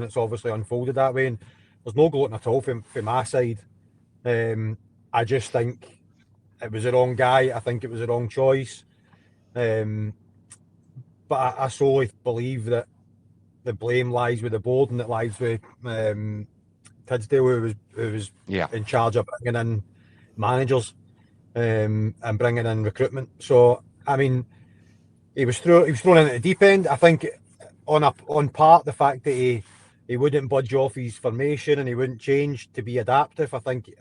it's obviously unfolded that way. And there's no gloating at all from my side. I just think it was the wrong guy. I think it was the wrong choice. But I solely believe that the blame lies with the board and it lies with Tidsdale, who was in charge of bringing in managers and bringing in recruitment. So, I mean, he was thrown into the deep end. I think on part the fact that he wouldn't budge off his formation and he wouldn't change to be adaptive. I think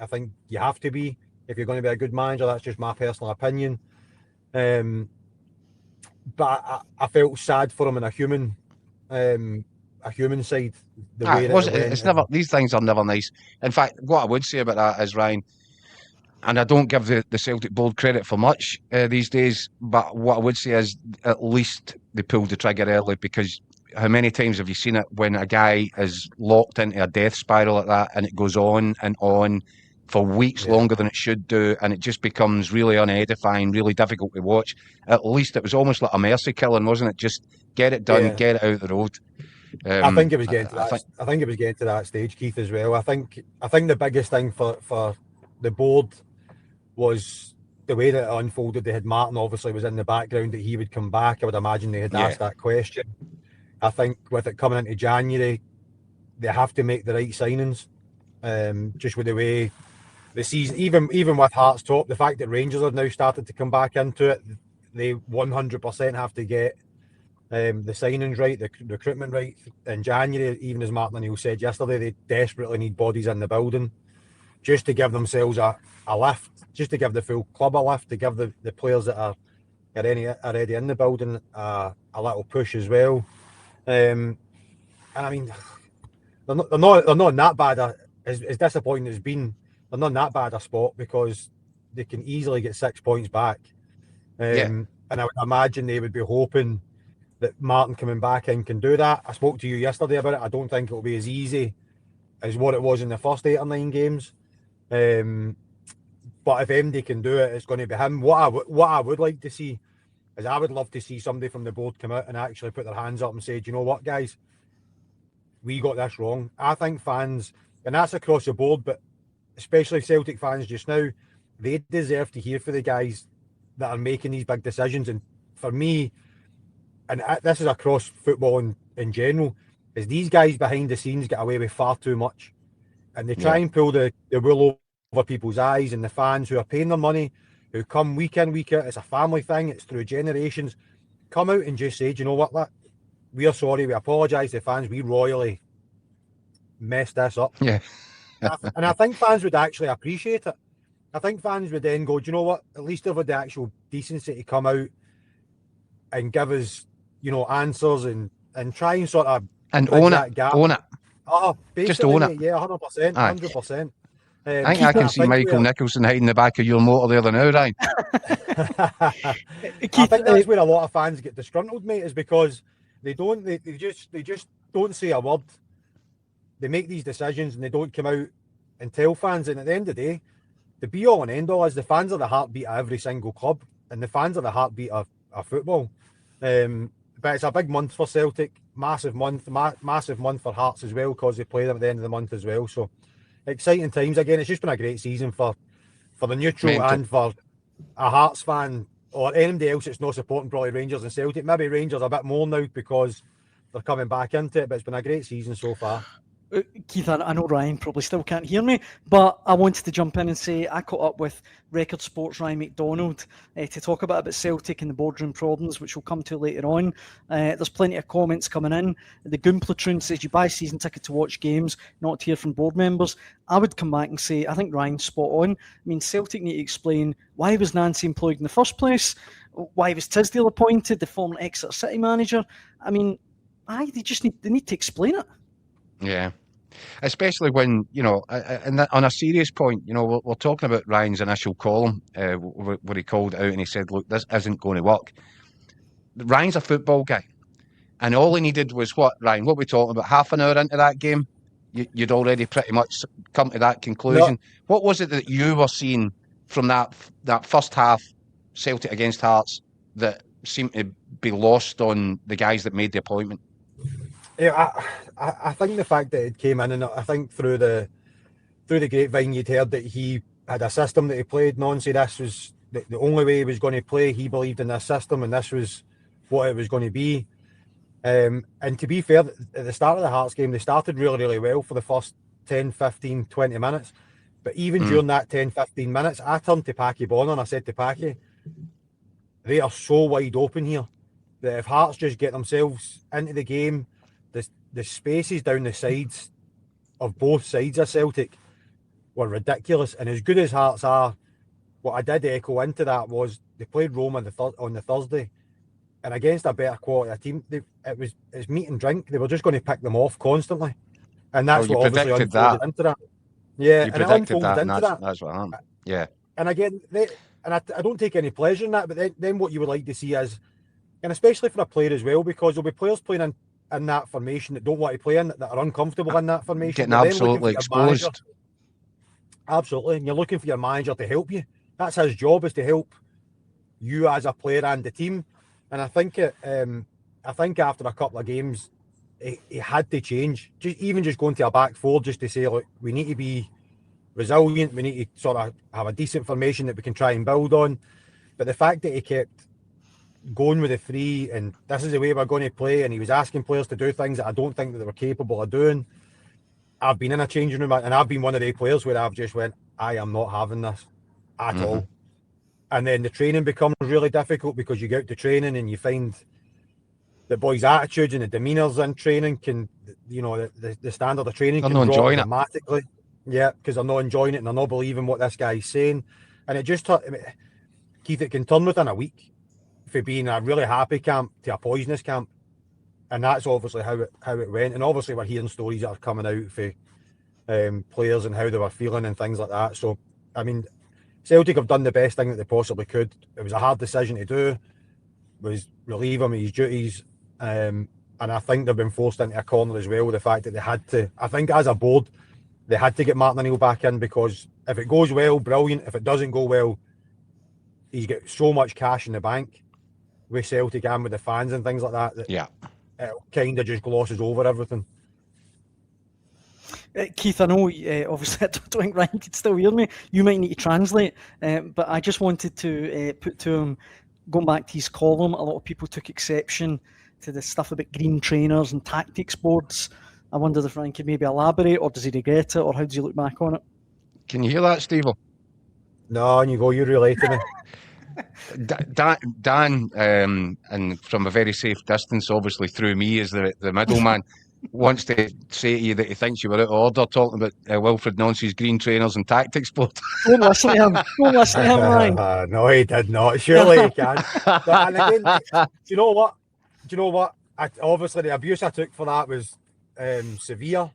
you have to be if you're going to be a good manager. That's just my personal opinion. But I felt sad for him in a human side. It's never. These things are never nice. In fact, what I would say about that is, Ryan, and I don't give the Celtic board credit for much these days, but what I would say is at least they pulled the trigger early, because how many times have you seen it when a guy is locked into a death spiral like that and it goes on and on for weeks longer than it should do, and it just becomes really unedifying, really difficult to watch. At least it was almost like a mercy killing, wasn't it? Just get it done, get it out of the road. I think it was getting to that. I think it was getting to that stage, Keith, as well. I think the biggest thing for the board was the way that it unfolded. They had Martin obviously was in the background that he would come back. I would imagine they had asked that question. I think with it coming into January, they have to make the right signings. Just with the way the season, even with Hearts top, the fact that Rangers have now started to come back into it, they 100% have to get the signings right, the recruitment right in January. Even as Martin O'Neill said yesterday, they desperately need bodies in the building just to give themselves a lift, just to give the full club a lift, to give the players that are already in the building a little push as well. And I mean, they're not in that bad as disappointing as it's been. They're not in that bad a spot, because they can easily get 6 points back. And I would imagine they would be hoping that Martin coming back in can do that. I spoke to you yesterday about it. I don't think it'll be as easy as what it was in the first 8 or 9 games. But if MD can do it, it's going to be him. What I would like to see is, I would love to see somebody from the board come out and actually put their hands up and say, do you know what, guys? We got this wrong. I think fans, and that's across the board, but especially Celtic fans just now, they deserve to hear from the guys that are making these big decisions. And for me, and this is across football in general, is these guys behind the scenes get away with far too much. And they try and pull the wool over people's eyes, and the fans who are paying their money, who come week in, week out, it's a family thing, it's through generations, come out and just say, do you know what, we are sorry, we apologise to fans, we royally messed this up. Yeah. And I think fans would actually appreciate it. I think fans would then go, do you know what, at least they've had the actual decency to come out and give us, answers and try and sort of own it. Gap. Own it. Oh, just own it. Yeah, 100%. 100%. I think I can see Michael Nicholson hiding in the back of your motor there now, Ryan. I think that's where a lot of fans get disgruntled, mate, is because they just don't say a word. They make these decisions and they don't come out and tell fans. And at the end of the day, the be all and end all is the fans are the heartbeat of every single club, and the fans are the heartbeat of football. But it's a big month for Celtic, massive month for Hearts as well, because they play them at the end of the month as well. So exciting times again. It's just been a great season for the neutral and for a Hearts fan or anybody else that's not supporting probably Rangers and Celtic. Maybe Rangers a bit more now because they're coming back into it, but it's been a great season so far. Keith, I know Ryan probably still can't hear me, but I wanted to jump in and say I caught up with Record Sports' Ryan McDonald to talk about Celtic and the boardroom problems, which we'll come to later on. There's plenty of comments coming in. The Goon Platoon says you buy season ticket to watch games, not to hear from board members. I would come back and say I think Ryan's spot on. I mean, Celtic need to explain why was Nancy employed in the first place, why was Tisdale appointed, the former Exeter City manager. I mean, they need to explain it. Yeah, especially when, and on a serious point, we're talking about Ryan's initial column where he called out and he said, look, this isn't going to work. Ryan's a football guy, and all he needed was what, Ryan, what we're talking about, half an hour into that game, you'd already pretty much come to that conclusion. No. What was it that you were seeing from that first half, Celtic against Hearts, that seemed to be lost on the guys that made the appointment? Yeah, I think the fact that it came in, and I think through the grapevine you'd heard that he had a system that he played. Nancy, this was the only way he was going to play. He believed in this system, and this was what it was going to be. And to be fair, at the start of the Hearts game, they started really, really well for the first 10, 15, 20 minutes. But even during that 10, 15 minutes, I turned to Packy Bonner and I said to Packy, they are so wide open here that if Hearts just get themselves into the game, the spaces down the sides of both sides of Celtic were ridiculous. And as good as Hearts are, what I did echo into that was they played Rome on the Thursday, and against a better quality team, it's meat and drink. They were just going to pick them off constantly, and that's what obviously unfolded into that. Yeah, you predicted that, and that's what happened. Yeah, and again, I don't take any pleasure in that, but then what you would like to see is, and especially for a player as well, because there'll be players playing in that formation that don't want to play in, that are uncomfortable in that formation, getting absolutely exposed. Absolutely, and you're looking for your manager to help you. That's his job, is to help you as a player and the team. And I think after a couple of games, he had to change. Just going to a back four, just to say, look, we need to be resilient. We need to sort of have a decent formation that we can try and build on. But the fact that he kept going with the three, and this is the way we're going to play, and he was asking players to do things that I don't think that they were capable of doing. I've been in a changing room, and I've been one of the players where I've just went, I am not having this at all. And then the training becomes really difficult, because you get out to training and you find the boys' attitudes and the demeanours in training can, the standard of training can drop dramatically. Yeah, because they're not enjoying it and they're not believing what this guy's saying. And it just, Keith, it can turn within a week for being a really happy camp to a poisonous camp. And that's obviously how it went. And obviously we're hearing stories that are coming out for players and how they were feeling and things like that. So, I mean, Celtic have done the best thing that they possibly could. It was a hard decision to do, was relieve him of his duties. And I think they've been forced into a corner as well with the fact that they had to, I think as a board, they had to get Martin O'Neill back in, because if it goes well, brilliant. If it doesn't go well, he's got so much cash in the bank with Celtic and with the fans and things like that, it kind of just glosses over everything. Keith, I know obviously I don't think Ryan could still hear me. You might need to translate, but I just wanted to put to him, going back to his column, a lot of people took exception to the stuff about green trainers and tactics boards. I wondered if Ryan could maybe elaborate, or does he regret it, or how does he look back on it? Can you hear that, Steve? No, and you relate to me. Dan, and from a very safe distance, obviously through me as the middleman, wants to say to you that he thinks you were out of order talking about Wilfried Nancy's green trainers and tactics board. Don't listen to him. Don't listen to him, Ryan. No, he did not. Surely he can. And again, do you know what? Obviously, the abuse I took for that was severe.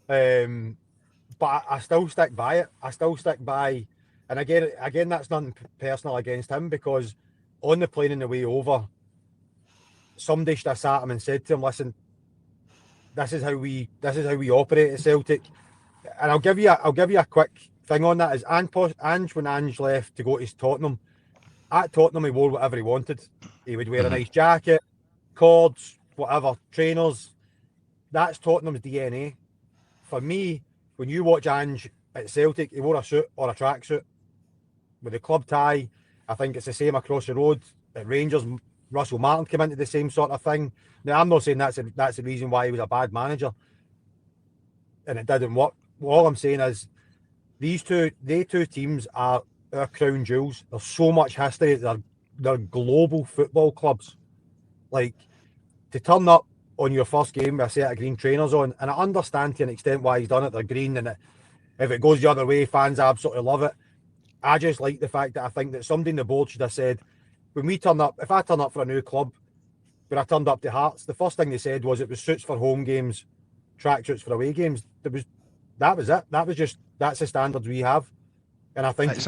But I still stick by it. And again, that's nothing personal against him, because on the plane on the way over, somebody should have sat him and said to him, listen, this is how we operate at Celtic. And I'll give you a quick thing on that. Is when Ange left to go to Tottenham, at Tottenham he wore whatever he wanted. He would wear a nice jacket, cords, whatever, trainers. That's Tottenham's DNA. For me, when you watch Ange at Celtic, he wore a suit or a tracksuit with a club tie. I think it's the same across the road. At Rangers, Russell Martin came into the same sort of thing. Now, I'm not saying that's the reason why he was a bad manager and it didn't work. All I'm saying is they two teams are our crown jewels. There's so much history. They're global football clubs. Like, to turn up on your first game with a set of green trainers on, and I understand to an extent why he's done it. They're green, and if it goes the other way, fans absolutely love it. I just like the fact that I think that somebody in the board should have said, when we turn up, if I turn up for a new club, when I turned up to Hearts, the first thing they said was it was suits for home games, tracksuits for away games. That was it. That's the standards we have. And I think it's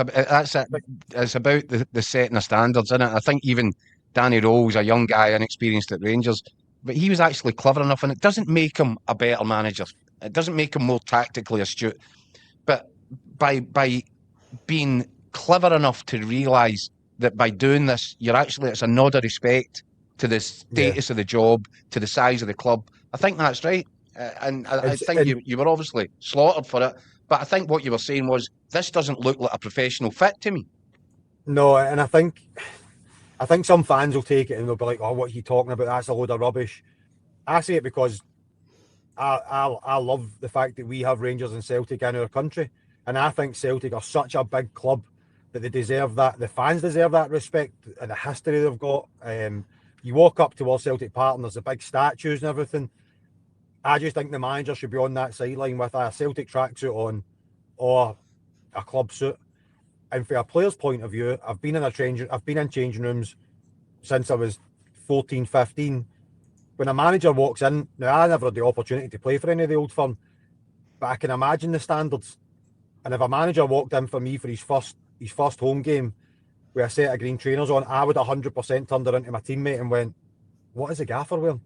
about the setting of standards, isn't it? I think even Danny Rowe's a young guy, inexperienced at Rangers, but he was actually clever enough, and it doesn't make him a better manager. It doesn't make him more tactically astute. But by being clever enough to realise that by doing this, it's a nod of respect to the status of the job, to the size of the club, I think that's right. And I think you were obviously slaughtered for it. But I think what you were saying was, this doesn't look like a professional fit to me. No, and I think some fans will take it and they'll be like, "Oh, what are you talking about? That's a load of rubbish." I say it because I love the fact that we have Rangers and Celtic in our country, and I think Celtic are such a big club that they deserve that. The fans deserve that respect and the history they've got. You walk up towards Celtic Park and there's the big statues and everything. I just think the manager should be on that sideline with a Celtic tracksuit on or a club suit. And from a player's point of view, I've been in changing rooms since I was 14, 15. When a manager walks in, now I never had the opportunity to play for any of the old firm, but I can imagine the standards. And if a manager walked in for me for his first home game with a set of green trainers on, I would 100% turned around to my teammate and went, "What is the gaffer wearing?"